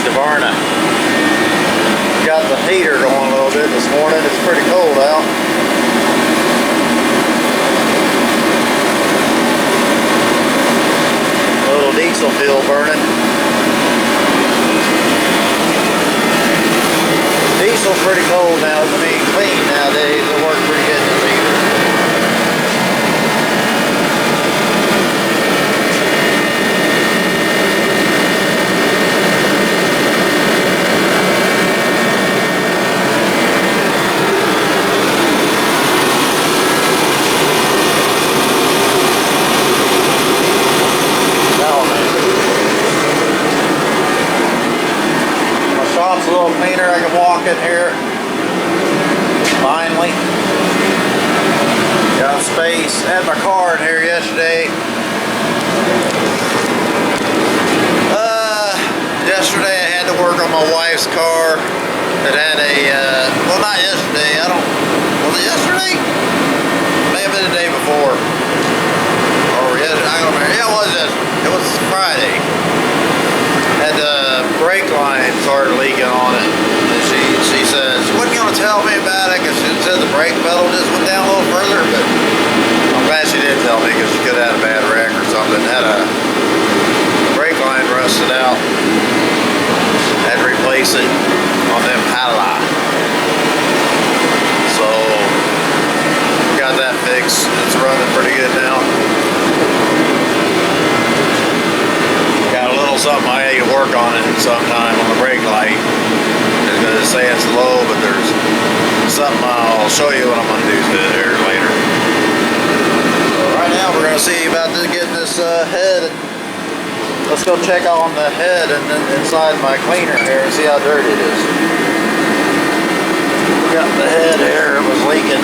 Husqvarna. Got the heater going a little bit this morning. It's pretty cold out. A little diesel fuel burning. Diesel's pretty cold now. I mean, clean nowadays. It works pretty good in this heater. Shop's a little cleaner. I can walk in here. Finally. Got space. Had my car in here yesterday. Yesterday I had to work on my wife's car. It had a, well, not yesterday. Was it yesterday? May have been the day before. Or yesterday. I don't remember. Yeah, it was yesterday. It was Friday. Had the brake line started leaking on it. And she says, "You wasn't going to tell me about it," because she said the brake pedal just went down a little further. But I'm glad she did tell me, because she could have had a bad wreck or something. Had a brake line rusted out. Had to replace it on them pala. So got that fixed. It's running pretty good now. Something I need to work on it sometime on the brake light. It's going to say it's low, but there's something I'll show you what I'm going to do to it here later. So right now we're going to see about getting this head. Let's go check on the head and then inside my cleaner here and see how dirty it is. We got the head here. It was leaking.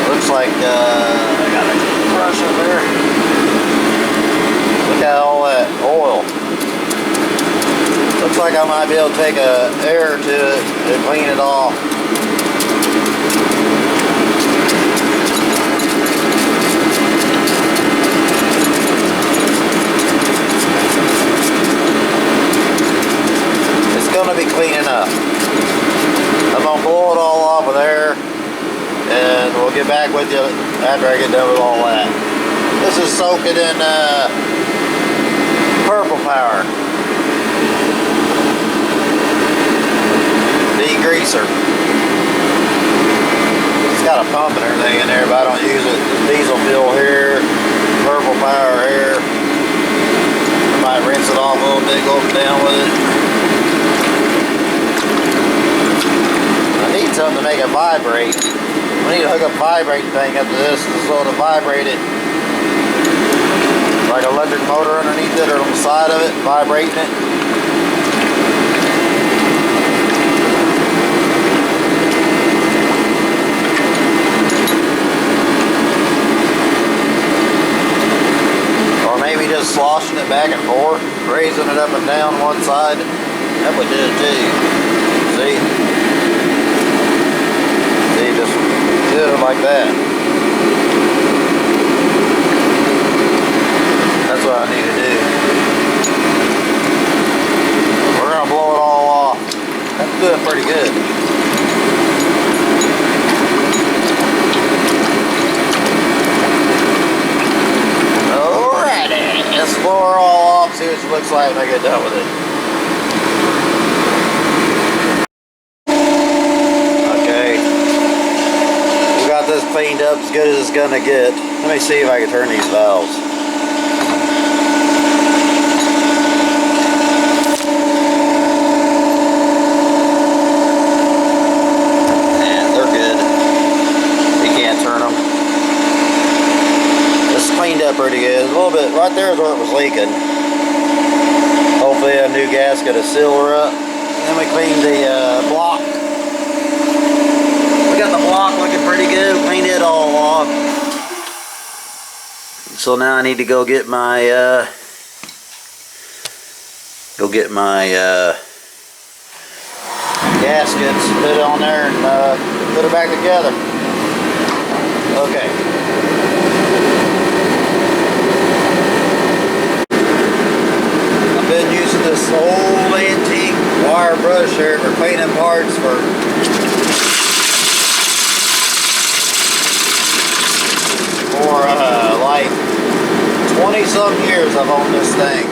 Looks like I got a brush in there. Look at all that oil. Looks like I might be able to take a air to it and clean it off. It's going to be cleaning up. I'm going to blow it all off with air, and we'll get back with you after I get done with all that. This is soaking in purple power. Degreaser. It's got a pump and everything in there, but I don't use it. Diesel fuel here, purple power here. I might rinse it off a little bit, go up and down with it. I need something to make it vibrate. We need to hook a vibrating thing up to this so it'll vibrate it. Like an electric motor underneath it or on the side of it, vibrating it. Or maybe just sloshing it back and forth, raising it up and down one side. That would do it too. See? See, just do it like that. That's what I need to do. We're going to blow it all off. That's doing pretty good. Alrighty. Let's blow her all off, see what she looks like when I get done with it. Okay. We got this cleaned up as good as it's going to get. Let me see if I can turn these valves. Cleaned up pretty good. A little bit right there is where it was leaking. Hopefully a new gasket will seal her up. And then we cleaned the block. We got the block looking pretty good. Cleaned it all off. So now I need to go get my gaskets, put it on there, and put it back together. Okay. been using this old antique wire brush here for cleaning parts for like 20 some years. I've owned this thing.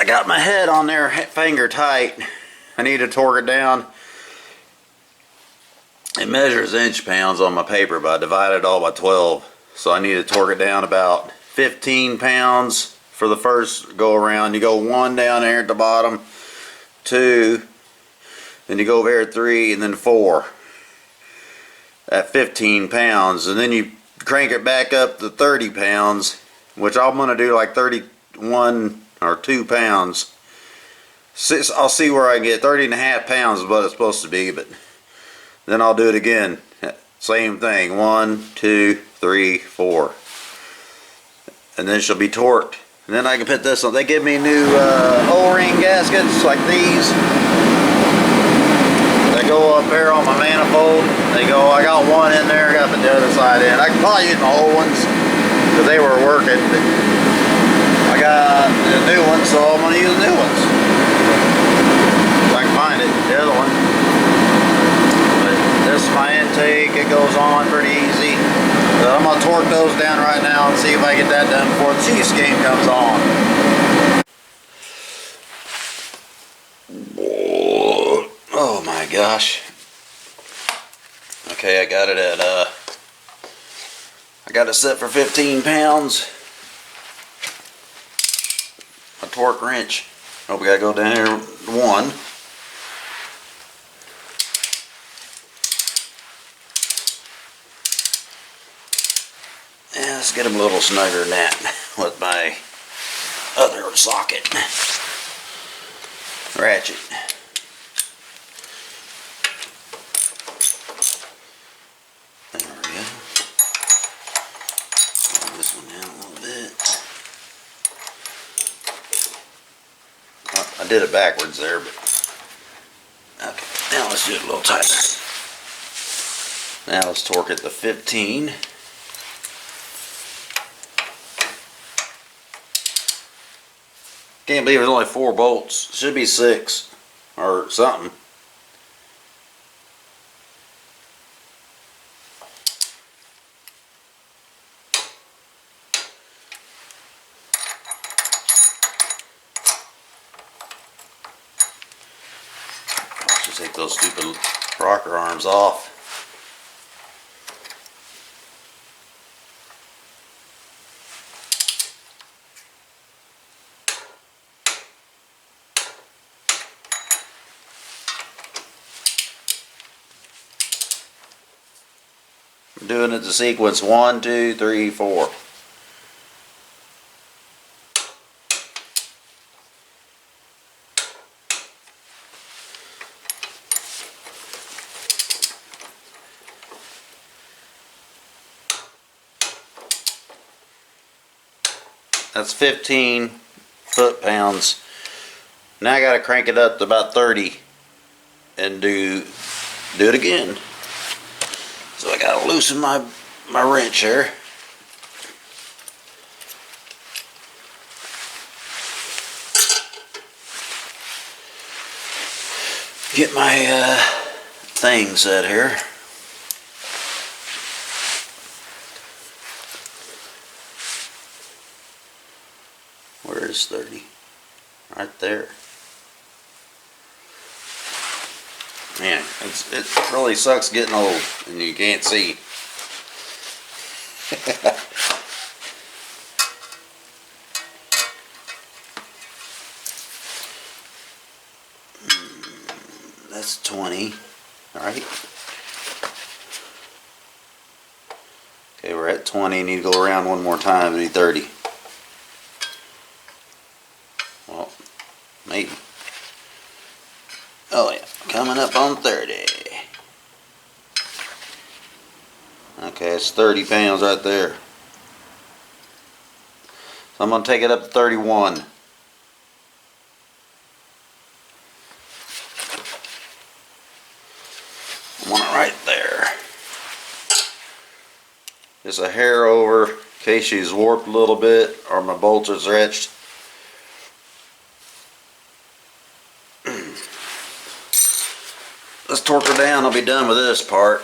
Got my head on there finger tight. I need to torque it down. It measures inch pounds on my paper, but I divided it all by 12. So I need to torque it down about 15 pounds for the first go around. You go 1 down there at the bottom, 2, then you go over here at 3, and then 4 at 15 pounds. And then you crank it back up to 30 pounds, which I'm going to do like 31 or 2 pounds. I'll see where I get. 30.5 pounds is what it's supposed to be, but then I'll do it again. Same thing. 1, 2, 3, 4. And then she'll be torqued. And then I can put this on. They give me new O-ring gaskets like these. They go up there on my manifold. They go, I got one in there, I got to put the other side in. I can probably use my old ones because they were working. I got the new one, so I'm going to use the new ones. If I can find it, the other one. But this is my intake. It goes on pretty easy. But I'm going to torque those down right now and see if I get that done before the Chiefs game comes on. Oh my gosh. Okay, I got it at, I got it set for 15 pounds. A torque wrench. Oh, we gotta go down here 1. Yeah, let's get them a little snugger than that with my other socket. Ratchet. There we go. Pull this one down a little bit. I did it backwards there, but okay. Now let's do it a little tighter. Now let's torque it to 15. Can't believe there's only 4 bolts. Should be 6 or something. Just take those stupid rocker arms off. doing it the sequence 1, 2, 3, 4. That's 15 foot-pounds. Now I gotta crank it up to about 30 and do it again. So I gotta loosen my wrench here. Get my thing set here. Where is 30? Right there. Man, it really sucks getting old and you can't see. That's 20. Alright. Okay, we're at 20. Need to go around one more time. We need 30. Well, maybe. Oh yeah, coming up on 30. Okay, it's 30 pounds right there. So I'm going to take it up to 31. I want it right there. Just a hair over in case she's warped a little bit or my bolts are stretched. Let's torque her down. I'll be done with this part.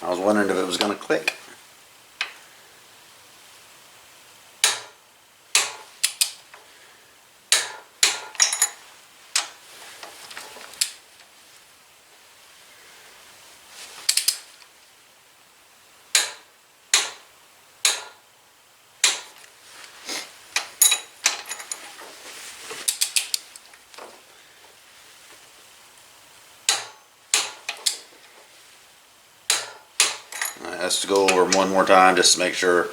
I was wondering if it was going to click. Let's go over them one more time just to make sure.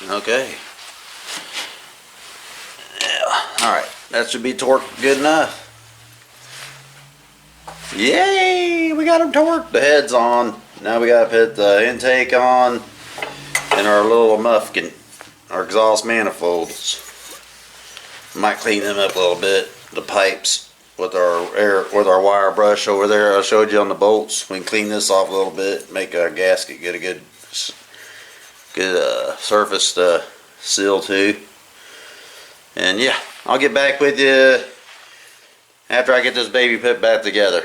Okay. Yeah. Alright. That should be torqued good enough. Yay! We got them torqued. The head's on. Now we gotta put the intake on and our little muffin, our exhaust manifolds. Might clean them up a little bit. The pipes with our wire brush over there I showed you on the bolts. We can clean this off a little bit, make our gasket get a good surface to seal to. And yeah, I'll get back with you after I get this baby put back together.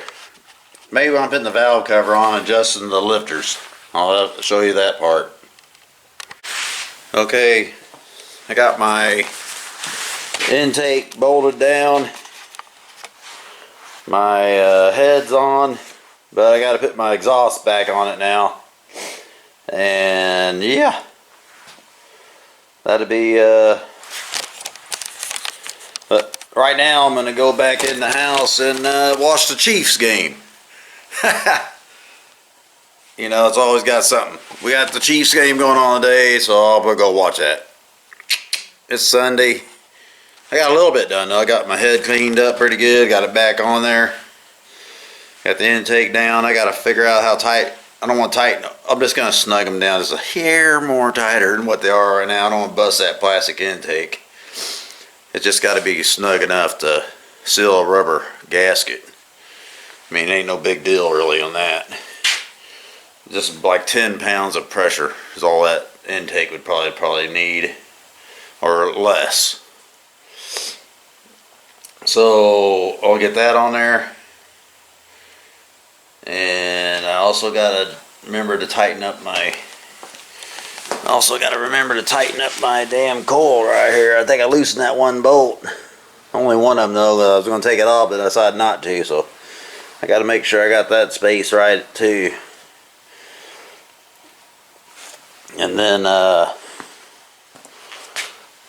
Maybe when I'm putting the valve cover on and adjusting the lifters. I'll have to show you that part. Okay, I got my intake bolted down. My head's on, but I got to put my exhaust back on it now. And yeah, that'll be but right now I'm gonna go back in the house and watch the Chiefs game. You know, it's always got something. We got the Chiefs game going on today, so I'll go watch that. It's Sunday. I got a little bit done though. I got my head cleaned up pretty good, got it back on there. Got the intake down. I gotta figure out how tight. I don't want to tighten. I'm just gonna snug them down just a hair more tighter than what they are right now. I don't want to bust that plastic intake. It's just got to be snug enough to seal a rubber gasket. I mean, it ain't no big deal really on that. Just like 10 pounds of pressure is all that intake would probably need, or less. So I'll get that on there. And I also gotta remember to tighten up my damn coil right here. I think I loosened that one bolt. Only one of them though, that I was gonna take it off, but I decided not to, so I gotta make sure I got that space right too. And then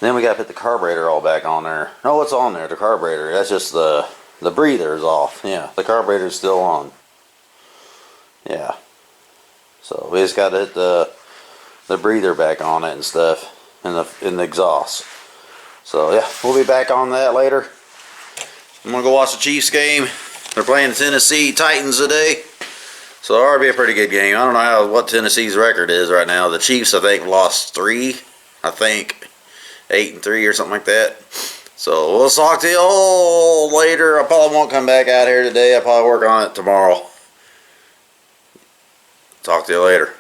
we gotta put the carburetor all back on there. No, it's on there, the carburetor. That's just the breather is off. Yeah, the carburetor's still on. Yeah. So we just gotta hit the breather back on it and stuff, in the exhaust. So yeah, we'll be back on that later. I'm gonna go watch the Chiefs game. They're playing the Tennessee Titans today. So it'll be a pretty good game. I don't know what Tennessee's record is right now. The Chiefs, I think, lost 3. I think 8-3 or something like that. So we'll talk to you all later. I probably won't come back out here today. I'll probably work on it tomorrow. Talk to you later.